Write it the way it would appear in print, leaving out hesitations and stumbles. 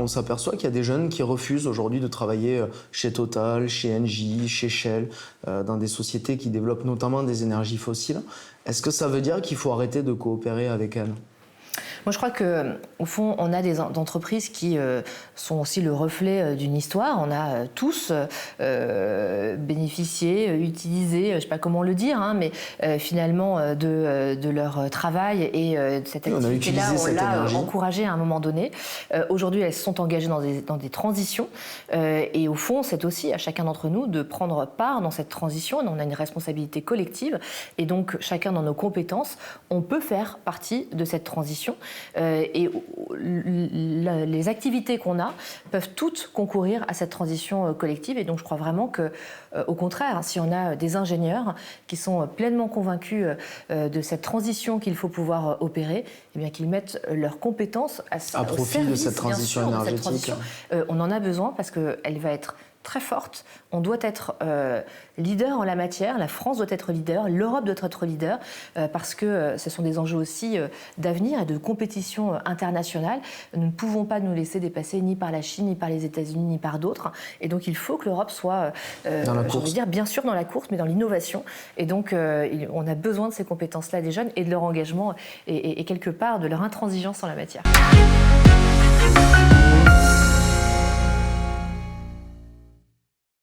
on s'aperçoit qu'il y a des jeunes qui refusent aujourd'hui de travailler chez Total, chez Engie, chez Shell, dans des sociétés qui développent notamment des énergies fossiles. Est-ce que ça veut dire qu'il faut arrêter de coopérer avec elles ? Moi, je crois qu'au fond, on a des entreprises qui sont aussi le reflet d'une histoire. On a tous bénéficié, utilisé, je ne sais pas comment le dire, hein, mais finalement de leur travail et de cette activité-là, on l'a encouragée à un moment donné. Aujourd'hui, elles sont engagées dans des transitions. Et au fond, c'est aussi à chacun d'entre nous de prendre part dans cette transition. On a une responsabilité collective. Et donc, chacun dans nos compétences, on peut faire partie de cette transition. Et les activités qu'on a peuvent toutes concourir à cette transition collective. Et donc, je crois vraiment qu'au contraire, si on a des ingénieurs qui sont pleinement convaincus de cette transition qu'il faut pouvoir opérer, eh bien qu'ils mettent leurs compétences à profit de cette transition énergétique. On en a besoin parce qu'elle va être très forte. On doit être leader en la matière. La France doit être leader. L'Europe doit être leader parce que ce sont des enjeux aussi d'avenir et de compétition internationale. Nous ne pouvons pas nous laisser dépasser ni par la Chine, ni par les États-Unis, ni par d'autres. Et donc, il faut que l'Europe soit, bien sûr dans la course, mais dans l'innovation. Et donc, on a besoin de ces compétences-là des jeunes et de leur engagement et quelque part de leur intransigeance en la matière.